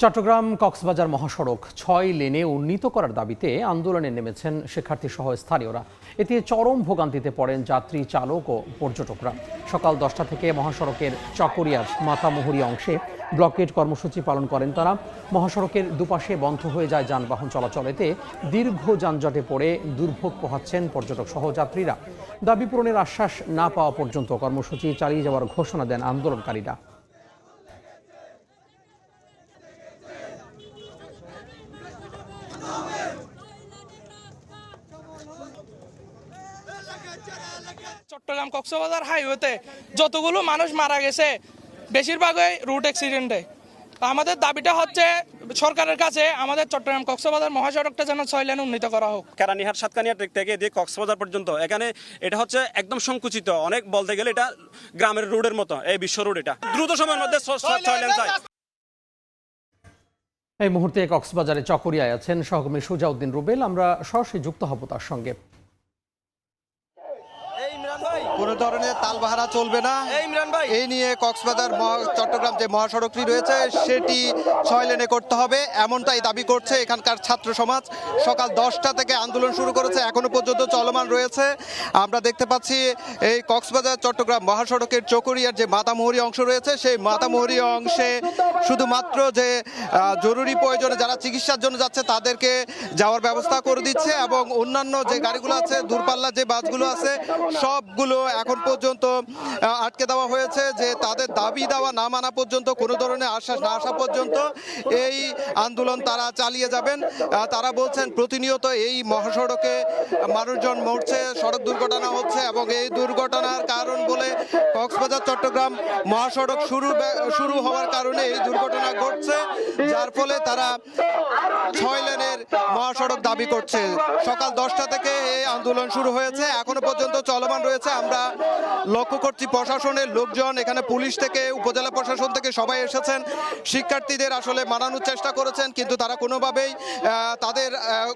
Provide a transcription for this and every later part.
চট্টগ্রাম কক্সবাজার মহাসড়ক ৬ লেনে উন্নীত করার দাবিতে আন্দোলনে নেমেছেন শিক্ষার্থী সহ স্থানীয়রা। এতে চরম ভোগান্তিতে পড়েন যাত্রী, চালক ও পর্যটকরা। সকাল ১০টা থেকে মহাসড়কের চকরিয়ার মাতামুহুরী অংশে ব্লকেড কর্মসূচি পালন করেন তারা। মহাসড়কের দুপাশে বন্ধ হয়ে যায় যানবাহন চলাচল। এতে দীর্ঘ যানজটে পড়ে দুর্ভোগ পোহাচ্ছেন পর্যটক সহ যাত্রীরা। দাবি পূরণের আশ্বাস না পাওয়া পর্যন্ত কর্মসূচি চালিয়ে যাওয়ার ঘোষণা দেন আন্দোলনকারীরা। চট্টগ্রাম কক্সবাজার হাইওয়েতে যতগুলো মানুষ মারা গেছে বেশিরভাগই রুট অ্যাক্সিডেন্টে। আমাদের দাবিটা হচ্ছে সরকারের কাছে আমাদের চট্টগ্রাম কক্সবাজার মহাসড়কটা যেন ৬ লেন উন্নীত করা হোক। কেরানীহাট সাতকানিয়া থেকে এদিকে কক্সবাজার পর্যন্ত এখানে এটা হচ্ছে একদম সংকুচিত, অনেক বলতে গেলে এটা গ্রামের রোডের মতো এই বিশ্ব রোড। এটা দ্রুত সময়ের মধ্যে ৬ লেন চাই। এই মুহূর্তে কক্সবাজারে চকরিয়ায় আছেন সহকর্মী সুজাউদ্দিন রুবেল। আমরা সরাসরি যুক্ত হব তার সঙ্গে। কোনো ধরনের তালবাহারা চলবে না, এই নিয়ে কক্সবাজার চট্টগ্রাম যে মহাসড়কটি রয়েছে সেটি ৬ লেনে করতে হবে, এমনটাই দাবি করছে এখানকার ছাত্র সমাজ। সকাল 10টা থেকে আন্দোলন শুরু করেছে, এখনো পর্যন্ত চলমান রয়েছে। আমরা দেখতে পাচ্ছি এই কক্সবাজার চট্টগ্রাম মহাসড়কের চকরিয়ার যে মাতামুহুরী অংশ রয়েছে সেই মাতামুহুরী অংশে শুধুমাত্র যে জরুরি প্রয়োজনে যারা চিকিৎসার জন্য যাচ্ছে তাদেরকে যাওয়ার ব্যবস্থা করে দিচ্ছে, এবং অন্যান্য যে গাড়িগুলো আছে, দূরপাল্লার যে বাসগুলো আছে সবগুলো এখন পর্যন্ত আটকে দেওয়া হয়েছে, যে তাদের দাবি দেওয়া না মানা পর্যন্ত, কোনো ধরনের আশ্বাস না আসা পর্যন্ত এই আন্দোলন তারা চালিয়ে যাবেন। তারা বলছেন প্রতিনিয়ত এই মহাসড়কে মানুষজন মরছে, সড়ক দুর্ঘটনা হচ্ছে, এবং এই দুর্ঘটনার কারণ বলে কক্সবাজার চট্টগ্রাম মহাসড়ক শুরু হওয়ার কারণে এই দুর্ঘটনা ঘটছে, যার ফলে তারা ৬ লেনের মহাসড়ক দাবি করছে। সকাল 10টা থেকে এই আন্দোলন শুরু হয়েছে, এখনো পর্যন্ত চলমান রয়েছে। আমরা লক্ষ্য করছি প্রশাসনের লোকজন, এখানে পুলিশ থেকে উপজেলা প্রশাসন থেকে সবাই এসেছেন, শিক্ষার্থীদের আসলে মানানোর চেষ্টা করেছেন, কিন্তু তারা কোনোভাবেই তাদের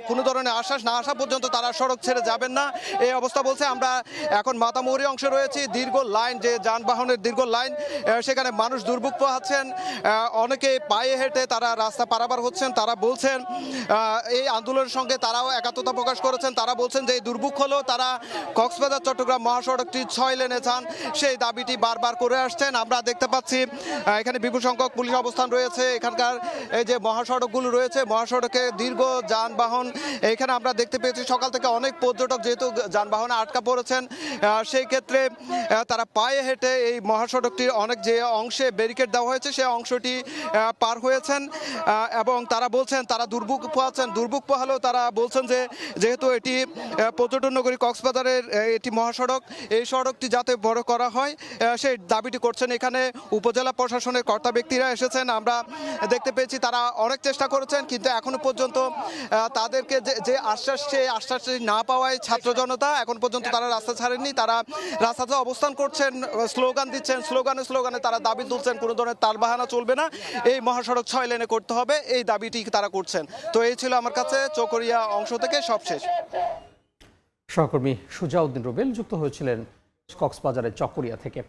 কোনো ধরনের আশ্বাস না আসা পর্যন্ত তারা সড়ক ছেড়ে যাবেন না, এই অবস্থা বলছে। আমরা এখন মাতামুহুরী অংশে রয়েছি, দীর্ঘ লাইন, যে যানবাহনের দীর্ঘ লাইন, সেখানে মানুষ দুর্ভোগ পোহাচ্ছেন, অনেকে পায়ে হেঁটে তারা রাস্তা পারাপার হচ্ছেন। তারা বলছেন এই আন্দোলনের সঙ্গে তারাও একাত্মতা প্রকাশ করেছেন। তারা বলছেন যে এই দুর্ভোগ হলেও তারা কক্সবাজার চট্টগ্রাম মহাসড়কটি ৬ লেনে চান, সেই দাবিটি বারবার করে আসছেন। আমরা দেখতে পাচ্ছি এখানে বিপুল সংখ্যক পুলিশ অবস্থান রয়েছে। এখানকার এই যে মহাসড়কগুলো রয়েছে, মহাসড়কে দীর্ঘ যানবাহন, এখানে আমরা দেখতে পেয়েছি সকাল থেকে অনেক পর্যটক যেহেতু যানবাহনে আটকা পড়েছেন, সেই ক্ষেত্রে তারা পায়ে হেঁটে এই মহাসড়কটির অনেক যে অংশে ব্যারিকেড দেওয়া হয়েছে সেই অংশটি পার হয়েছেন, এবং তারা বলছেন তারা দুর্ভোগ পোহাচ্ছেন। দুর্ভোগ পোহালেও তারা বলছেন যে যেহেতু এটি পর্যটন নগরী কক্সবাজারের এটি মহাসড়ক, এই সড়কটি যাতে বড় করা হয় সেই দাবিটি করছেন। এখানে উপজেলা প্রশাসনের কর্তা ব্যক্তিরা এসেছেন, আমরা দেখতে পেয়েছি তারা অনেক চেষ্টা করেছেন, কিন্তু এখনো পর্যন্ত তাদেরকে যে আশ্বাস, সেই আশ্বাসটি না পাওয়ায় ছাত্র জনতা এখন পর্যন্ত তারা রাস্তা ছাড়েননি। তারা রাস্তাতে অবস্থান করছেন, স্লোগান দিচ্ছেন, স্লোগানে তারা দাবি তুলছেন কোনো ধরনের তালবাহানা চলবে না, এই মহাসড়ক ৬ লেনে করতে হবে, এই দাবিটি তারা করছেন। তো এই ছিল আমার কাছে চকরিয়া অংশ থেকে সবশেষ। সহকর্মী সুজাউদ্দিন রুবেল যুক্ত হয়েছিলেন কক্সবাজারের চকরিয়া থেকে।